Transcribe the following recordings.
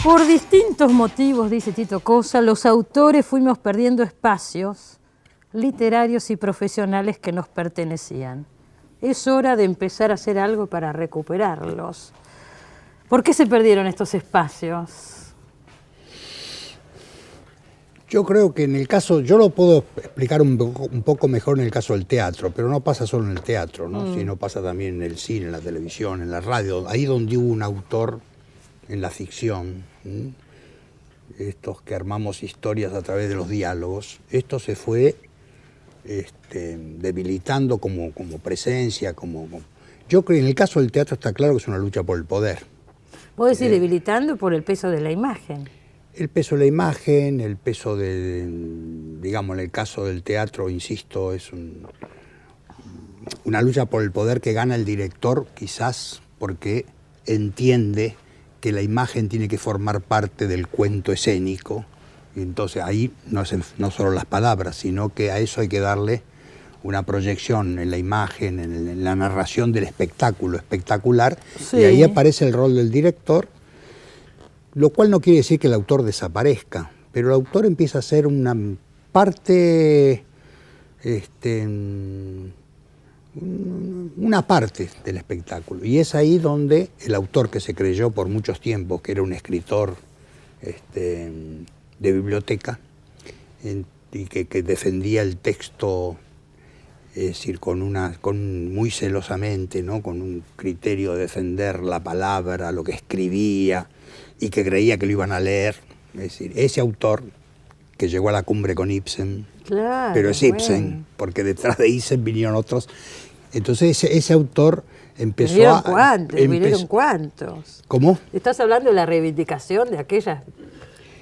Por distintos motivos, dice Tito Cosa, los autores fuimos perdiendo espacios literarios y profesionales que nos pertenecían. Es hora de empezar a hacer algo para recuperarlos. ¿Por qué se perdieron estos espacios? Yo creo que en el caso, yo lo puedo explicar un poco mejor en el caso del teatro, pero no pasa solo en el teatro, ¿no? Sino pasa también en el cine, en la televisión, en la radio, ahí donde hubo un autor en la ficción, estos que armamos historias a través de los diálogos, esto se fue debilitando como presencia, yo creo que en el caso del teatro está claro que es una lucha por el poder. ¿Vos decís debilitando por el peso de la imagen? El peso de la imagen, el peso digamos, en el caso del teatro, insisto, es una lucha por el poder que gana el director, quizás porque entiende que la imagen tiene que formar parte del cuento escénico, y entonces ahí no solo las palabras, sino que a eso hay que darle una proyección en la imagen, en la narración del espectáculo espectacular, sí. Y ahí aparece el rol del director, lo cual no quiere decir que el autor desaparezca, pero el autor empieza a ser una parte, una parte del espectáculo. Y es ahí donde el autor que se creyó por muchos tiempos que era un escritor de biblioteca y que defendía el texto, es decir, muy celosamente, ¿no? Con un criterio de defender la palabra, lo que escribía, y que creía que lo iban a leer. Es decir, ese autor que llegó a la cumbre con Ibsen, claro, pero es Ibsen, bueno, porque detrás de Ibsen vinieron otros. Entonces ese autor empezó ¿Vinieron cuántos? ¿Cómo? Estás hablando de la reivindicación de aquellas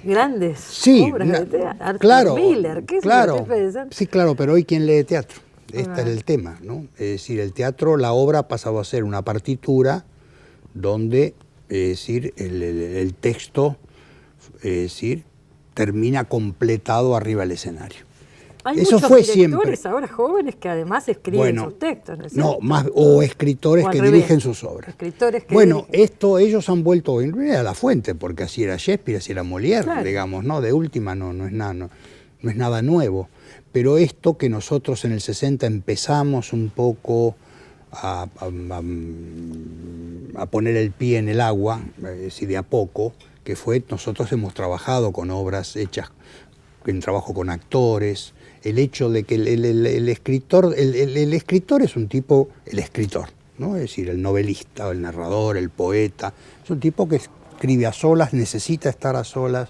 grandes obras de teatro. Claro, Miller, ¿qué es claro, sí, claro, pero hoy ¿quién lee teatro? Este es el tema, ¿no? Es decir, el teatro, la obra pasaba a ser una partitura donde, es decir, el texto, es decir, termina completado arriba del escerario. Hay eso muchos fue directores siempre. Ahora jóvenes que además escriben sus textos, ¿no? O escritores que dirigen sus obras. Escritores que ellos han vuelto en realidad a la fuente, porque así era Shakespeare, así era Molière, claro, digamos, ¿no? De última no es nada nuevo. Pero esto que nosotros en el 60 empezamos un poco a poner el pie en el agua, es decir, de a poco, que fue, nosotros hemos trabajado con obras hechas en trabajo con actores, el hecho de que el escritor es un tipo, el escritor, ¿no? Es decir, el novelista, el narrador, el poeta, es un tipo que escribe a solas, necesita estar a solas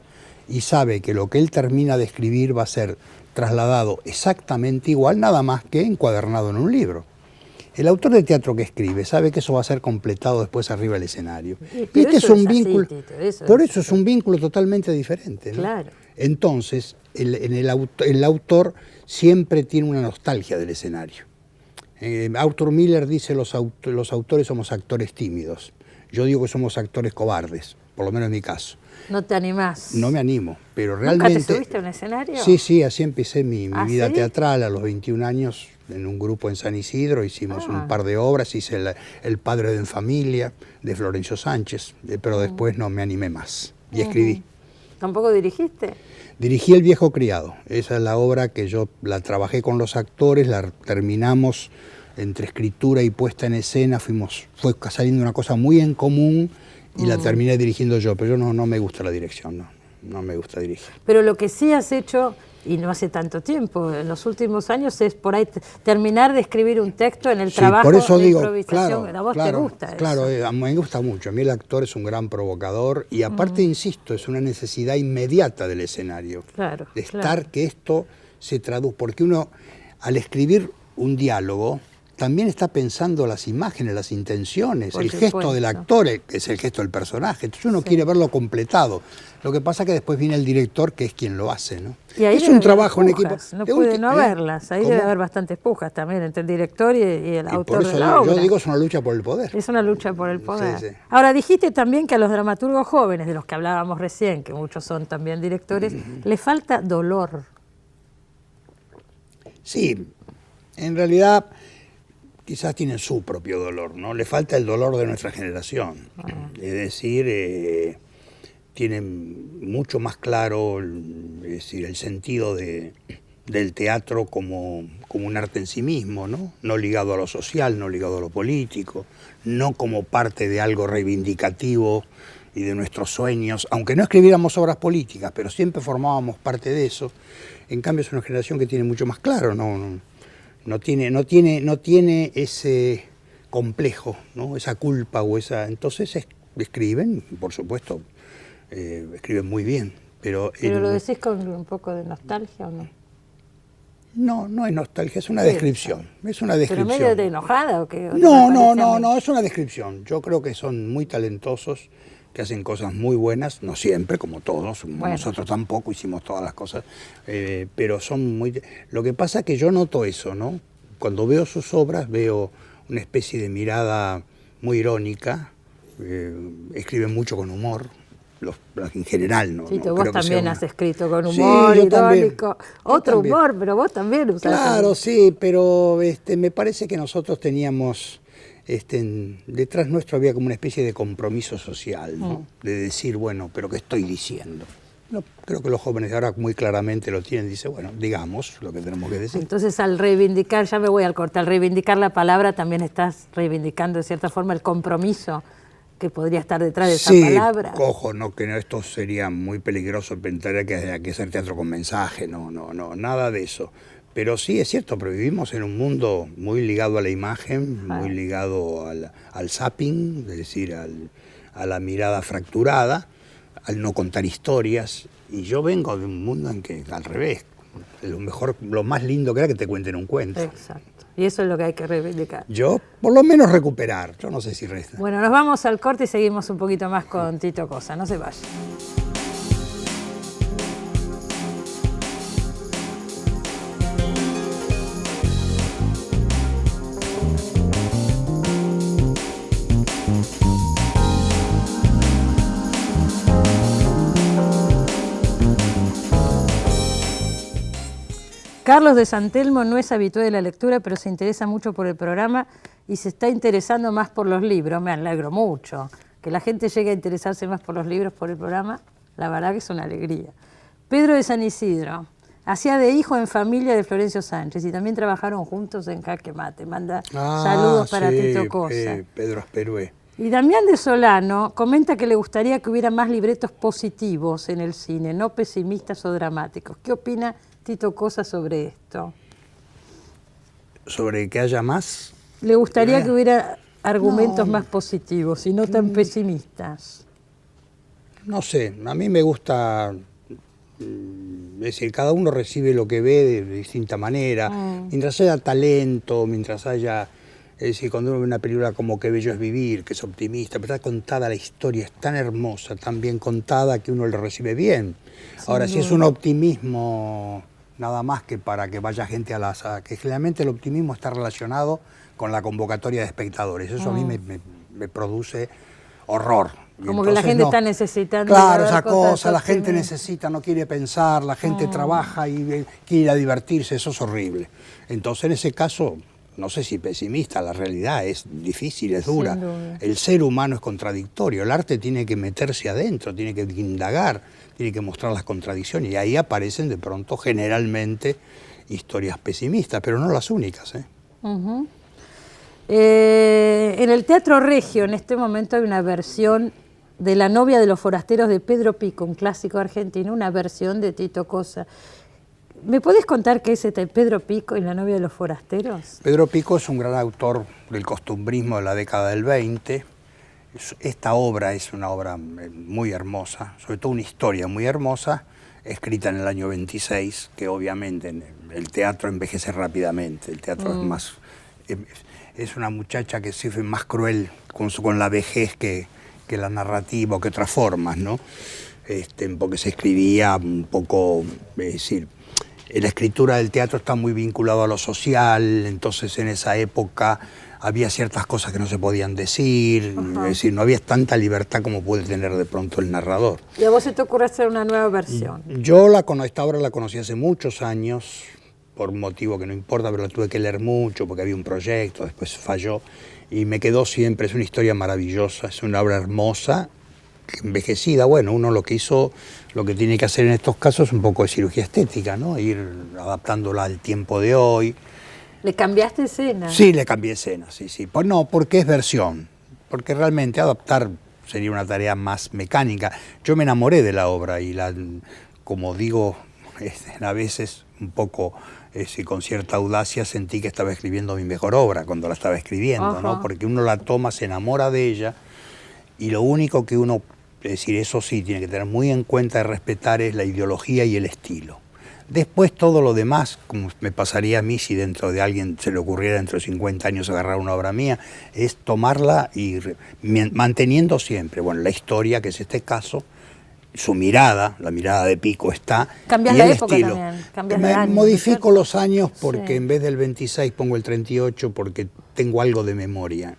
y sabe que lo que él termina de escribir va a ser trasladado exactamente igual, nada más que encuadernado en un libro. El autor de teatro que escribe sabe que eso va a ser completado después arriba del escenario. Y este es un vínculo, por eso es un vínculo totalmente diferente, ¿no? Claro. Entonces, el autor siempre tiene una nostalgia del escenario. Arthur Miller dice los autores somos actores tímidos. Yo digo que somos actores cobardes, por lo menos en mi caso. ¿No te animás? No me animo, pero realmente... ¿Nunca te subiste a un escenario? Sí, así empecé mi vida teatral a los 21 años, en un grupo en San Isidro, hicimos un par de obras, hice el Padre de en Familia, de Florencio Sánchez, pero después no me animé más y escribí. ¿Tampoco dirigiste? Dirigí El Viejo Criado, esa es la obra que yo la trabajé con los actores, la terminamos entre escritura y puesta en escena, fue saliendo una cosa muy en común y la terminé dirigiendo yo, pero yo no me gusta la dirección, no me gusta dirigir. Pero lo que sí has hecho, y no hace tanto tiempo, en los últimos años, es por ahí terminar de escribir un texto en el trabajo por eso de digo, improvisación. ¿A vos te gusta eso? Claro, me gusta mucho. A mí el actor es un gran provocador y aparte, insisto, es una necesidad inmediata del escenario. Claro, de estar, que esto se traduzca. Porque uno, al escribir un diálogo, también está pensando las imágenes, las intenciones, el gesto del actor, que es el gesto del personaje. Entonces uno quiere verlo completado. Lo que pasa es que después viene el director, que es quien lo hace, ¿no? Y ahí es un trabajo en equipo. No puede no haberlas. Ahí debe haber bastantes pujas también entre el director y el autor por eso de la obra. Yo digo, es una lucha por el poder. Es una lucha por el poder. Sí. Ahora, dijiste también que a los dramaturgos jóvenes, de los que hablábamos recién, que muchos son también directores, les falta dolor. Sí, en realidad quizás tienen su propio dolor, ¿no? Le falta el dolor de nuestra generación. Es decir, tiene mucho más claro, es decir, el sentido del teatro como un arte en sí mismo, ¿no? No ligado a lo social, no ligado a lo político, no como parte de algo reivindicativo y de nuestros sueños, aunque no escribiéramos obras políticas, pero siempre formábamos parte de eso. En cambio es una generación que tiene mucho más claro, no tiene ese complejo, ¿no? Esa culpa o esa... Entonces escriben, por supuesto, escriben muy bien. ¿Pero lo decís con un poco de nostalgia o no? No, no es nostalgia, es una descripción. Es una descripción. ¿Pero medio de enojada o qué? No, es una descripción. Yo creo que son muy talentosos, que hacen cosas muy buenas, no siempre, como todos, nosotros tampoco hicimos todas las cosas, pero son muy... Lo que pasa es que yo noto eso, ¿no? Cuando veo sus obras veo una especie de mirada muy irónica, escriben mucho con humor, en general, ¿no? Tito, no vos creo que también sea has escrito con humor, sí, irónico, otro también. humor, pero vos también usás. Claro, sí, pero me parece que nosotros teníamos, detrás nuestro había como una especie de compromiso social, ¿no? De decir, bueno, pero ¿qué estoy diciendo? No, creo que los jóvenes ahora muy claramente lo tienen, dice, bueno, digamos lo que tenemos que decir. Entonces al reivindicar, ya me voy al corte, al reivindicar la palabra también estás reivindicando de cierta forma el compromiso que podría estar detrás de esa palabra. Sí, ojo, no, que esto sería muy peligroso, pensar que hay que hacer teatro con mensaje, no, nada de eso. Pero sí, es cierto, pero vivimos en un mundo muy ligado a la imagen, muy ligado al zapping, es decir, a la mirada fracturada, al no contar historias. Y yo vengo de un mundo en que, al revés, lo más lindo que era que te cuenten un cuento. Exacto. Y eso es lo que hay que reivindicar. Yo, por lo menos, recuperar. Yo no sé si resta. Bueno, nos vamos al corte y seguimos un poquito más con Tito Cosa. No se vayan. Carlos de San Telmo no es habitué de la lectura, pero se interesa mucho por el programa y se está interesando más por los libros. Me alegro mucho. Que la gente llegue a interesarse más por los libros, por el programa, la verdad que es una alegría. Pedro de San Isidro, hacía de hijo en familia de Florencio Sánchez y también trabajaron juntos en Jaque Mate. Manda saludos para Tito Cosa. Pedro Asperué. Y Damián de Solano comenta que le gustaría que hubiera más libretos positivos en el cine, no pesimistas o dramáticos. ¿Qué opina Tito Cosa sobre esto? ¿Sobre que haya más? Le gustaría que hubiera argumentos más positivos y no tan pesimistas. No sé, a mí me gusta, es decir, cada uno recibe lo que ve de distinta manera. Mientras haya talento, mientras haya... Es decir, cuando uno ve una película como Qué bello es vivir, que es optimista, pero está contada la historia, es tan hermosa, tan bien contada que uno lo recibe bien. Ahora, si es un optimismo nada más que para que vaya gente a la sala, que generalmente el optimismo está relacionado con la convocatoria de espectadores. Eso a mí me produce horror. Como que la gente está necesitando. Claro, esa cosa, la gente necesita, no quiere pensar, la gente trabaja y quiere ir a divertirse, eso es horrible. Entonces, en ese caso, no sé si pesimista, la realidad es difícil, es dura. El ser humano es contradictorio, el arte tiene que meterse adentro, tiene que indagar, tiene que mostrar las contradicciones y ahí aparecen de pronto generalmente historias pesimistas, pero no las únicas. En el Teatro Regio en este momento hay una versión de La novia de los forasteros de Pedro Pico, un clásico argentino, una versión de Tito Cosa. ¿Me podés contar qué es Pedro Pico y La novia de los forasteros? Pedro Pico es un gran autor del costumbrismo de la década del 20. Esta obra es una obra muy hermosa, sobre todo una historia muy hermosa, escrita en el año 26, que obviamente el teatro envejece rápidamente. El teatro es más... Es una muchacha que se fue más cruel con la vejez que la narrativa o que otras formas, ¿no? Porque se escribía un poco, es decir, la escritura del teatro está muy vinculada a lo social, entonces en esa época había ciertas cosas que no se podían decir, es decir, no había tanta libertad como puede tener de pronto el narrador. ¿Y a vos se te ocurre hacer una nueva versión? Yo esta obra la conocí hace muchos años, por un motivo que no importa, pero la tuve que leer mucho porque había un proyecto, después falló y me quedó siempre. Es una historia maravillosa, es una obra hermosa envejecida. Bueno, uno lo que tiene que hacer en estos casos es un poco de cirugía estética, ¿no? Ir adaptándola al tiempo de hoy. ¿Le cambiaste escena? Sí, le cambié escena, sí. Pues no, porque es versión. Porque realmente adaptar sería una tarea más mecánica. Yo me enamoré de la obra y como digo, a veces un poco con cierta audacia sentí que estaba escribiendo mi mejor obra cuando la estaba escribiendo, ¿no? Porque uno la toma, se enamora de ella y lo único que uno, es decir, eso sí, tiene que tener muy en cuenta y respetar es la ideología y el estilo. Después todo lo demás, como me pasaría a mí si dentro de alguien se le ocurriera dentro de 50 años agarrar una obra mía, es tomarla y manteniendo siempre, bueno, la historia, que es este caso, su mirada, la mirada de Pico está, cambias y la el época estilo. también, cambias de año, Modifico ¿no? los años porque Sí. en vez del 26 pongo el 38 porque tengo algo de memoria.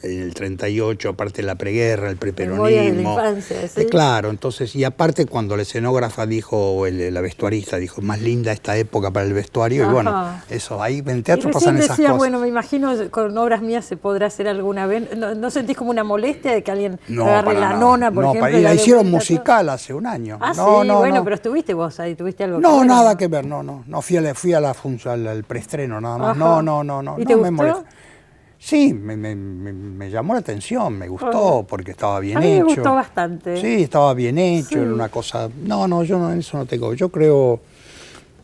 En el 38, aparte de la preguerra, el preperonismo. Memoria de la infancia, ¿sí? Claro, entonces, y aparte cuando la escenógrafa dijo, o la vestuarista dijo, más linda esta época para el vestuario, Ajá. y bueno, eso, ahí en teatro y pasan esas decías, cosas. bueno, me imagino con obras mías se podrá hacer alguna vez. ¿No sentís como una molestia de que alguien agarre para la nada. nona, por no, ejemplo? y y la dé hicieron vuelta, musical hace un año. Ah, no, sí, no, bueno, no. pero estuviste vos ahí, tuviste algo No, que ver. nada que ver, no fui al preestreno nada más. Ajá. No, ¿Y te no gustó? me molesta. Sí, me llamó la atención, me gustó, porque estaba bien A mí hecho. me gustó bastante. Sí, estaba bien hecho, Sí. era una cosa... No, yo no, eso no tengo. Yo creo,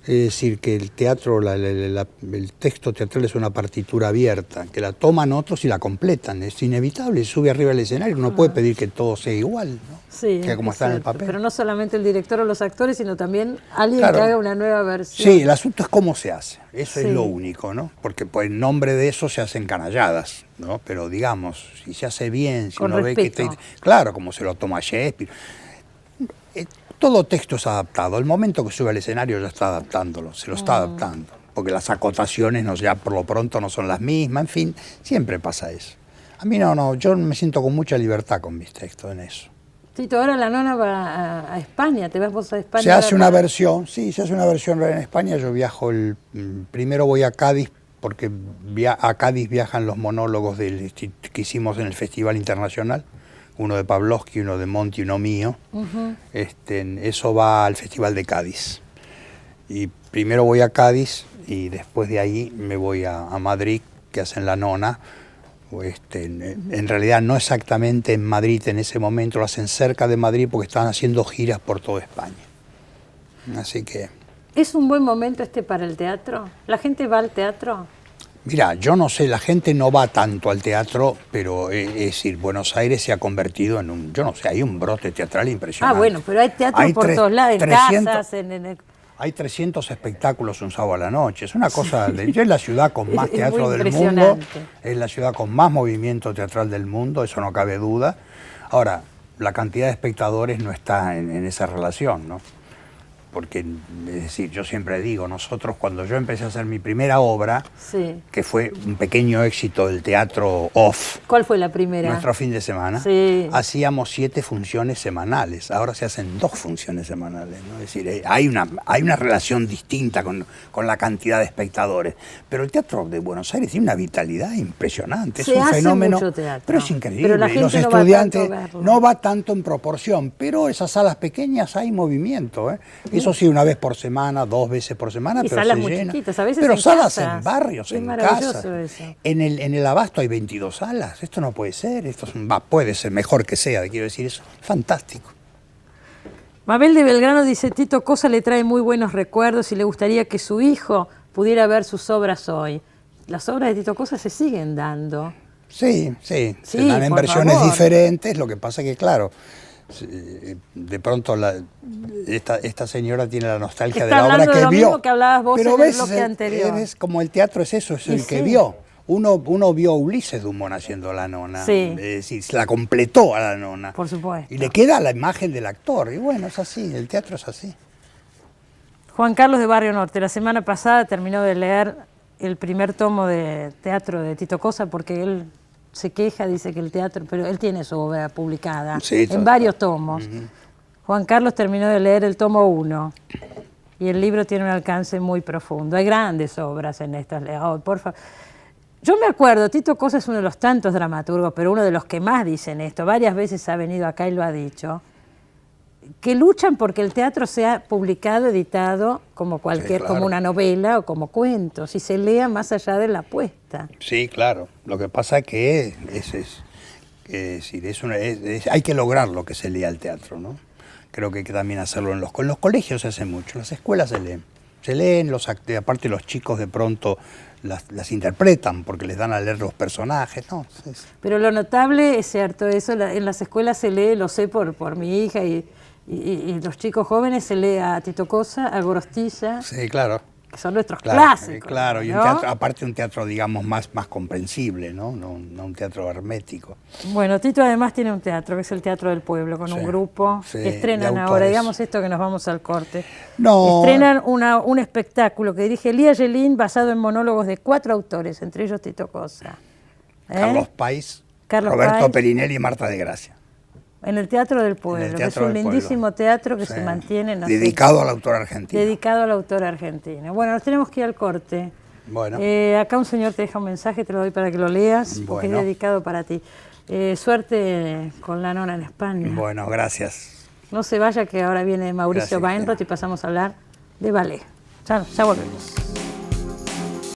es decir, que el teatro, el texto teatral es una partitura abierta, que la toman otros y la completan. Es inevitable, sube arriba del escenario, uno puede pedir que todo sea igual, ¿no? Sí, que como es está en el cierto, papel. pero no solamente el director o los actores, sino también alguien Claro. que haga una nueva versión. Sí, el asunto es cómo se hace, eso Sí. es lo único, ¿no? Porque pues, en nombre de eso se hacen canalladas, ¿no? Pero digamos, si se hace bien, si Con uno respeto. ve que... Claro, como se lo toma Shakespeare. Todo texto es adaptado, el momento que sube al escenario ya está adaptándolo, se lo está adaptando. Porque las acotaciones ya por lo pronto no son las mismas, en fin, siempre pasa eso. A mí no, yo me siento con mucha libertad con mis textos en eso. Tito, ahora la nona va a España, ¿te vas vos a España? Se hace ahora una versión, sí, se hace una versión en España. Yo viajo, primero voy a Cádiz, porque a Cádiz viajan los monólogos que hicimos en el Festival Internacional, uno de Pavlovsky, uno de Monti, uno mío. Eso va al Festival de Cádiz. Y primero voy a Cádiz y después de ahí me voy a Madrid, que hacen la nona. En realidad no exactamente en Madrid en ese momento, lo hacen cerca de Madrid porque están haciendo giras por toda España. Así que... ¿Es un buen momento para el teatro? ¿La gente va al teatro? Mira, yo no sé, la gente no va tanto al teatro, pero es decir, Buenos Aires se ha convertido en un, yo no sé, hay un brote teatral impresionante. Ah, bueno, pero hay teatro por todos lados, en casas, en... Hay 300 espectáculos un sábado a la noche, es una cosa, es la ciudad con más Es teatro muy del mundo, impresionante. es la ciudad con más movimiento teatral del mundo, eso no cabe duda. Ahora, la cantidad de espectadores no está en esa relación, ¿no? Porque, es decir, yo siempre digo, nosotros cuando yo empecé a hacer mi primera obra, Sí. que fue un pequeño éxito del teatro off, ¿Cuál fue la primera? nuestro fin de semana, Sí. hacíamos 7 funciones semanales, ahora se hacen 2 funciones semanales, ¿no? Es decir, hay una relación distinta con la cantidad de espectadores, pero el teatro de Buenos Aires tiene una vitalidad impresionante, Se es un hace fenómeno, mucho teatro, pero es increíble, pero la y los gente no va estudiantes tanto a verlo. no va tanto en proporción, pero esas salas pequeñas hay movimiento, ¿eh? Eso sí, una vez por semana, 2 veces por semana, Y pero salas se muy llena. chiquitas, a veces pero en salas casas. en barrios, Es en maravilloso casas. eso. En el Abasto hay 22 salas, esto no puede ser, puede ser mejor que sea, quiero decir eso, fantástico. Mabel de Belgrano dice, Tito Cosa le trae muy buenos recuerdos y le gustaría que su hijo pudiera ver sus obras hoy. Las obras de Tito Cosa se siguen dando. Sí, se dan en por versiones favor. diferentes, lo que pasa que claro, de pronto esta señora tiene la nostalgia de Está la obra hablando de que lo vio. mismo que hablabas vos pero en el ves, bloque anterior. ves como el teatro es eso, es Y el que sí. vio. Uno vio a Ulises Dumont haciendo la nona, Sí. es decir, la completó a la nona. Por supuesto. Y le queda la imagen del actor, y bueno, es así, el teatro es así. Juan Carlos de Barrio Norte, la semana pasada terminó de leer el primer tomo de teatro de Tito Cosa porque él se queja, dice que el teatro, pero él tiene su obra publicada Sí, en varios tomos. Juan Carlos terminó de leer el tomo 1 y el libro tiene un alcance muy profundo. Hay grandes obras en estas. Oh, por favor. Yo me acuerdo, Tito Cosa es uno de los tantos dramaturgos, pero uno de los que más dicen esto, varias veces ha venido acá y lo ha dicho, que luchan porque el teatro sea publicado, editado, como cualquier, Sí, claro. como una novela o como cuentos, y se lea más allá de la apuesta. Sí, claro. Lo que pasa es que hay que lograr lo que se lea el teatro, ¿no? Creo que hay que también hacerlo en los colegios se hace mucho, en las escuelas se leen. Se leen, aparte los chicos de pronto las interpretan porque les dan a leer los personajes, ¿no? Pero lo notable es cierto, eso en las escuelas se lee, lo sé por mi hija y los chicos jóvenes se lee a Tito Cosa, a Gorostiza, Sí, claro. que son nuestros Claro, clásicos. claro, y ¿no? aparte un teatro, digamos, más comprensible, ¿no? No un teatro hermético. Bueno, Tito además tiene un teatro, que es el Teatro del Pueblo, con Sí, un grupo sí, que estrenan de ahora, autores. digamos esto que nos vamos al corte. No. Estrenan un espectáculo que dirige Elías Yelín basado en monólogos de 4 autores, entre ellos Tito Cosa. Carlos País, Carlos Roberto País. Perinelli y Marta de Gracia. En el Teatro del Pueblo, En el que es Teatro un del lindísimo Pueblo. teatro que Sí. se mantiene en Dedicado al autor argentino. Dedicado al autor argentino. Bueno, nos tenemos que ir al corte. Bueno. Acá un señor te deja un mensaje, te lo doy para que lo leas, porque Bueno. es dedicado para ti. Suerte con la nona en España. Bueno, gracias. No se vaya, que ahora viene Mauricio Gracias, Weinroth y pasamos a hablar de ballet. Ya volvemos.